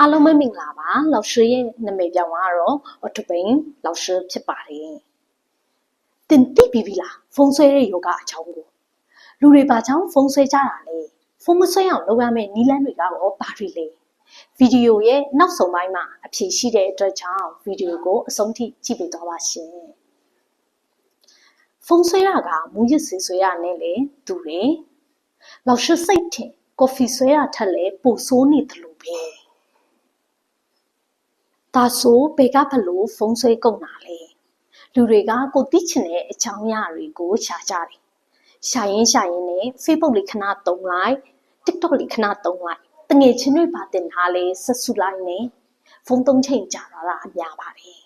အားလုံးပဲမင်္ဂလာပါ老师ရဲ့နာမည်ပြောင်းကတော့အော်တိုပင်老师ဖြစ်ပါတယ်တင်သိပြီလားဖုန်းဆွဲတဲ့ယောဂအကြောင်းကိုလူတွေဘာကြောင့်ဖုန်းဆွဲကြတာလဲဖုန်းမဆွဲအောင်လုပ်ရမယ့်နည်းလမ်းတွေကရောဘာတွေလဲဗီဒီယိုရဲ့နောက်ဆုံးပိုင်းမှာအဖြေရှိတဲ့အတွက်ကြောင့်ဗီဒီယိုကိုအဆုံးထိကြည့်ပေးသွားပါရှင်ဖုန်းဆွဲတာကမူရစ်စေဆွဲရနဲ့လေသူတွေ老师စိတ်ထင်ကော်ဖီဆွဲတာထက်လေပိုဆိုးနေတယ်လို့ပဲဒါဆိုဘယ်ကဘလို့ဖုန်းဆွဲကုန်တာလဲလူတွေကကိုသိချင်တဲ့အကြောင်းအရာတွေကိုရှာကြတယ်ရှာရင်းနဲ့ Facebook လေးခဏတုံးလိုက် TikTok လေးခဏတုံးလိုက်တငယ်ချင်းတွေပါတင်ထားလဲဆက်စုလိုက်နဲ့ဖုန်းသုံးချိန်ကြာတာအများပါတယ်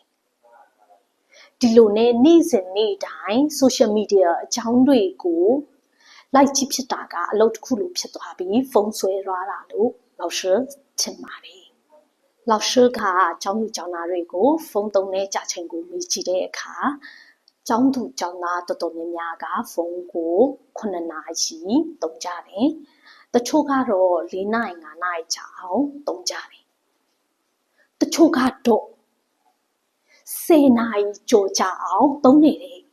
ဒီလိုနဲ့နေ့စဉ်နေ့တိုင်း social media အကြောင်းတွေကိုလိုက်ကြည့်ဖြစ်တာကအလုပ်တစ်ခုလိုဖြစ်သွားပြီးဖုန်းဆွဲရတာလို့老师ထင်ပါတယ်老师ကကျောင်းသူကျောင်းသားတွေကိုဖုန်းသုံးတဲ့ကြာချိန်ကိုမေးကြည့်တဲ့အခါကျောင်းသူကျောင်းသားတော်တော်များများကဖုန်းကို9နာရီသုံးကြတယ်။တချို့ကတော့4နာရီ5နာရီကြာအောင်သုံးကြတယ်။တချို့ကတော့10နာရီကျော်ကြာအောင်သုံးနေတယ်။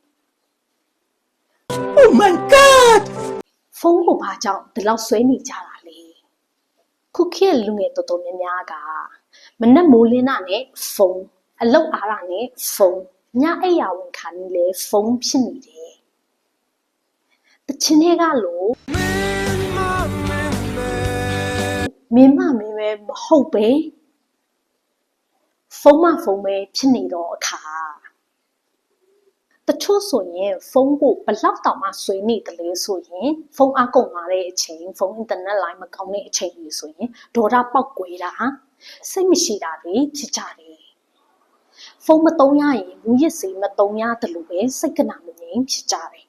Oh my god ဖုန်းကိုဘာကြောင့်ဒီလောက်ဆွဲနေကြတာလဲ။ခုခေတ်လူငယ်တော်တော်များများကမနဲ့မိုးလင်းတာနဲ့ဖုန်းအလောက်အားတာနဲ့ဖုန်းညအိယာဝန်ခံနေလေဖုန်းဖြစ်နေတယ်တချင်တွေကလို့မင်းပဲမဟုတ်ပဲဖုန်းပဲဖြစ်နေတော့အခါတချို့ဆိုရင်ဖုန်းကိုဘလောက်တောင်မှဆွေးနေတယ်လေဆိုရင်ဖုန်းအကုန်လာတဲ့အချိန်ဖုန်းအင်တာနက်လိုင်းမကောင်းတဲ့အချိန်ကြီးဆိုရင်ဒေါ်တာပေါက်ကွဲတာစိတ်မရှိတာတွေဖြစ်ကြတယ်ဖုန်းမသုံးရရင်မူရစ်စေမသုံးရတယ်လို့ပဲစိတ်ကနာမငြိမ်ဖြစ်ကြတယ်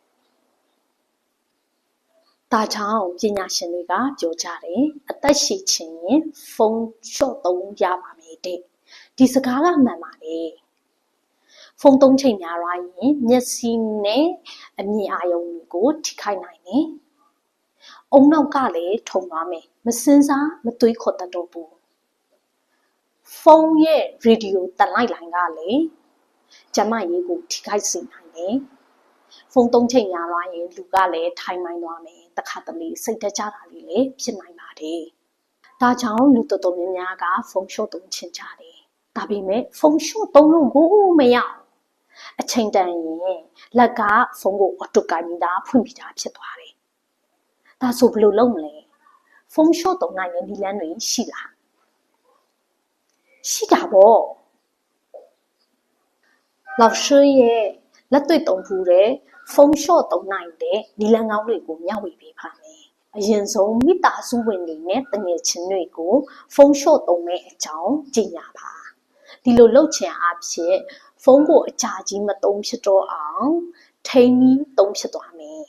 ဒါကြောင့်ပညာရှင်တွေကပြောကြတယ်အသက်ရှည်ခြင်းရင်ဖုန်းလျှော့သုံးရပါမယ်တဲ့ဒီစကားကမှန်ပါတယ်ဖုန်းသုံးချိန်များရရင်မျက်စိနဲ့အမြင်အာရုံကိုထိခိုက်နိုင်တယ်အုံနောက်ကလည်းထုံသွားမယ်မစင်စားမတွေးခေါ်တတ်တော့ဘူးဖုန်းရဲ့ရေဒီယိုတန်လိုက်လိုင်းကလည်းကျမရေးကိုထိခိုက်စေနိုင်တယ်ဖုန်းသုံးချိန်များလာရင်လူကလည်းထိုင်မှိုင်းသွားမယ်တခါတလေစိတ်တကြတာလေးလည်းဖြစ်နိုင်ပါတယ်ဒါကြောင့်လူတော်တော်များများကဖုန်းရှော့သုံးချင်ကြတယ်ဒါပေမဲ့ဖုန်းရှော့သုံးလို့ကိုမရအချိန်တန်ရင်လက်ကဖုန်းကိုအော်တိုကိုင်ပြီးသားဖွင့်ပြီးသားဖြစ်သွားတယ်ဒါဆိုဘယ်လိုလုပ်မလဲဖုန်းရှော့သုံးနိုင်တဲ့နည်းလမ်းတွေရှိလားရှိတာပေါ့老师ရဲ့လက်တွေ့သုံးဖူးတဲ့ဖုန်းရှော့သုံးနိုင်တဲ့နီလန်ကောင်းတွေကိုမျှဝေပေးပါမယ်အရင်ဆုံးမိသားစုဝင်တွေနဲ့တငယ်ချင်းတွေကိုဖုန်းရှော့သုံးတဲ့အကြောင်းကြေညာပါဒီလိုလုပ်ချင်အဖြစ်ဖုန်းကိုအကြာကြီးမသုံးဖြစ်တော့အောင်ထိန်းပြီးသုံးဖြစ်သွားမယ်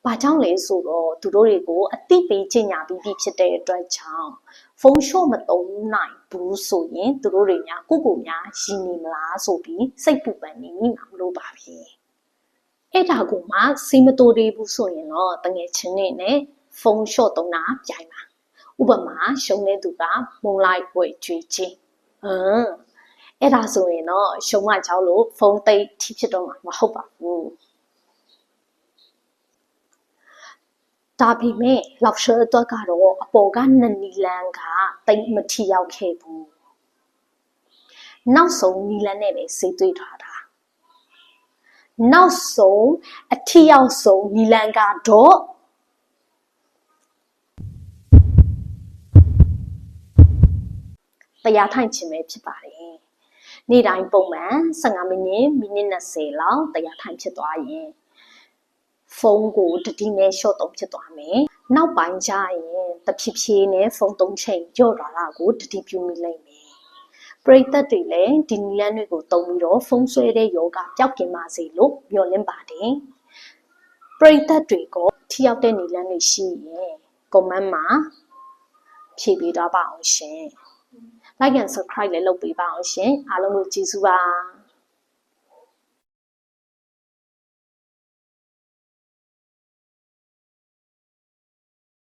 ဘာကြောင့်လဲဆိုတော့သူတို့တွေကိုအသိပေးကြေညာပြီးဖြစ်တဲ့အတွက်ကြောင့်ဖုန်းရှော့မသုံးနိုင်ဘူးဆိုရင်သူတို့တွေများကိုများရည်နေမလားဆိုပြီးစိတ်ပူပန်နေမိမှာမလို့ပါပဲအဲ့ဒါကိုမှစီမတိုးသေးဘူးဆိုရင်တော့တငယ်ချင်းတွေနဲ့ဖုန်းရှော့သုံးတာပြိုင်ပါဥပမာရှုံးတဲ့သူကမုံလိုက်ဝဲကြွေးချင်းအဲ့ဒါဆိုရင်တော့ရှုံးမကြောက်လို့ဖုန်းသိပ်ထိဖြစ်တော့မှာမဟုတ်ပါဘူးဒါပေမဲ့လောက်ရှယ်အတွက်ကတော့အပေါ်ကနနီလန်ကတိတ်မထီရောက်ခဲ့ဘူးနောက်ဆုံးနီလန်နဲ့ပဲစေးသွေးထားတာနောက်ဆုံးအထီရောက်ဆုံးနီလန်ကတော့တရားထိုင်ခြင်းပဲဖြစ်ပါတယ်နေ့တိုင်းပုံမှန်15မိနစ်20လောက်တရားထိုင်ဖြစ်သွားရင်ဖုန်းကိုတတိနဲ့ရှော့သုံးဖြစ်သွားမယ်။နောက်ပိုင်းကျရင်တဖြည်းဖြည်းနဲ့ဖုန်းသုံးချိန်ကျော့သွားတာကိုတတိပြုမိလိုက်မယ်။ပရိသတ်တွေလည်းဒီနည်းလမ်းတွေကိုသုံးပြီးတော့ဖုန်းဆွဲတဲ့ယောဂပျောက်ကင်ပါစေလို့မျှော်လင့်ပါတယ်။ပရိသတ်တွေကထိရောက်တဲ့နည်းလမ်းတွေရှိရင် comment မှာဖြည့်ပေးတော့ပါအောင်ရှင်။ Like and subscribe လည်းလုပ်ပေးပါအောင်ရှင်။အားလုံးကိုကျေးဇူးပါ။